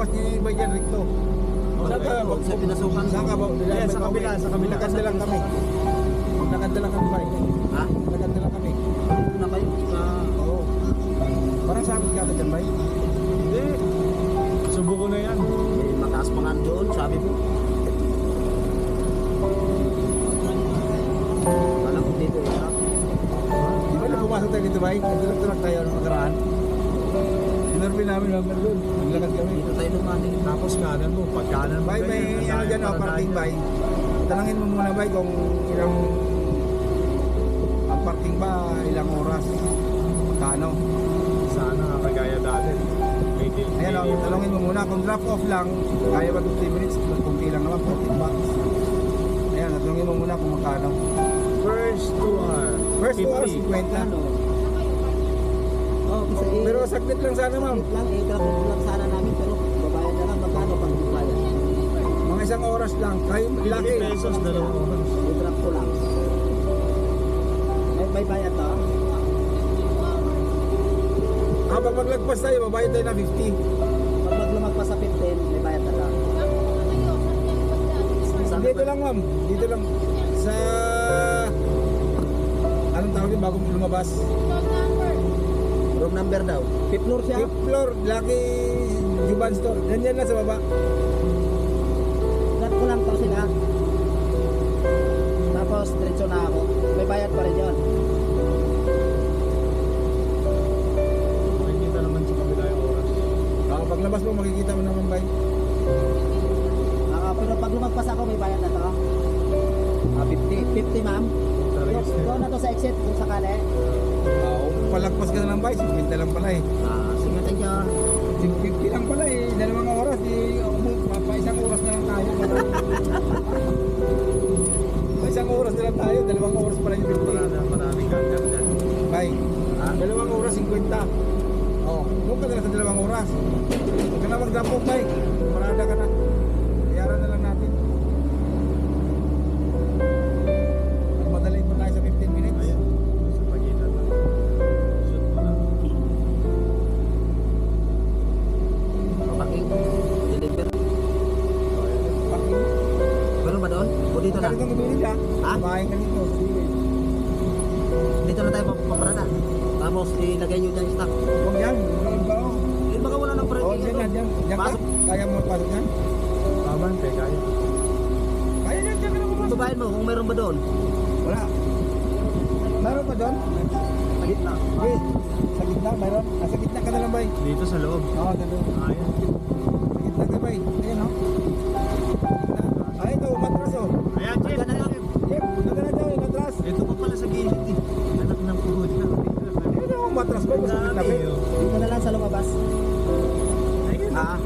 labas ni Bayan Ricto. Saan ka? Sa pinasukan. Saan ka ba? Yeah, sa kabila, sa kabila. Magkakanda lang kami. Magkakanda lang kami, Bay. Ha? Magkakanda lang kami. Ano na kayo? Oo. Parang sakit ka dyan, Bay. Hindi. Subo ko na yan. Mataas pa nga doon, sabi mo. Kala ko dito eh. Di ba na pumasok tayo dito, Bay? Nagtulak tayo ng nakaraan. Sinervi namin hanggang doon. Naglakad kami. Dito tayo lumati. Tapos kanan mo. Pag kanan mo Bay, may ano dyan, parking, Bay. Tanangin mo muna, Bay, kung ilang ang parking ba, ilang oras. Kano? Sana kagaya dati. May deal. Ayan, tanongin mo muna. Kung drop off lang, kaya ba 50 minutes? Kunti lang naman, 14 bucks. Ayan, tanongin mo muna kung magkano. First 2 hours. First 2 hours, 50. 50. Ano? Oh, kasi Pero saglit lang sana, ma'am. lang, traffic lang sana namin, pero babayad na lang, magkano pag babayad? Mga isang oras lang. Kayo, 50 laki. pesos, 2 oras. I-drop ko lang. May bayad to? Kapag maglagpas tayo, babayad tayo na 50. Pag maglumagpas sa 15, may bayad na lang. Dito lang, ma'am. Dito lang. Sa... Anong tawag yung bagong lumabas? Room number daw. 5th floor siya? 5th floor, Lucky Juban Store. Yan lang sa baba. Drop ko lang to sila. Tapos, diretso na ako. May bayad pa rin yun. Makikita naman sa kabila yung oras. Paglabas mo, makikita mo naman, Bay. Pero pag lumagpas ako, may bayad na to. 50. 50, ma'am. Doon na to sa exit kung sakali. Palagpas ka na lang, Bay. 50 lang pala eh. Sige, thank you. 50 lang pala eh. 2 oras eh. Pa isang oras na lang tayo. Pa isang oras na lang tayo. 2 oras pala yung 50. Maraming gagawin dyan. Bay, 2 oras 50. Oh, huwag ka na sa 2 oras. Huwag ka na mag-drop off, Bay. Parada ka na. Bayaran na lang natin. Magmadali pa tayo sa 15 minutes. Ayan. Sa pagitan lang. Shoot mo lang. Parking. Deliver. Parking. Meron ba doon? O dito na? Ganito ang gabilid ha. Ha? Kumain ka dito. Sige. Dito na tayo paparada. Tapos ilagay nyo dyan yung stock. Huwag yan. Huwag ba oh. Eh baka wala nang Oh, parking. dyan. Diyan ka? Pasok. Kaya mo pasok yan? Babante, kaya. Kaya yan. Diyan ka na pumasok. Babayan mo kung meron ba doon. Wala. Meron pa doon? Sa gitna. Okay. Sa gitna, meron. Sa gitna ka na lang, Bay. Dito sa loob. Oo, sa doon. Ayan. Sa gitna ka, Bay. Ayan, oh. Ay, ito, matras, oh. Ayan, Jeff. Magkano lang? Yep, nagana daw, yung matras. Ito pa pala sa gilid eh. Anak ng puhod na. Ayun, oh, matras ko. Mas Dami, laki. oh. Dito na lang sa lumabas. Ayun. Ah,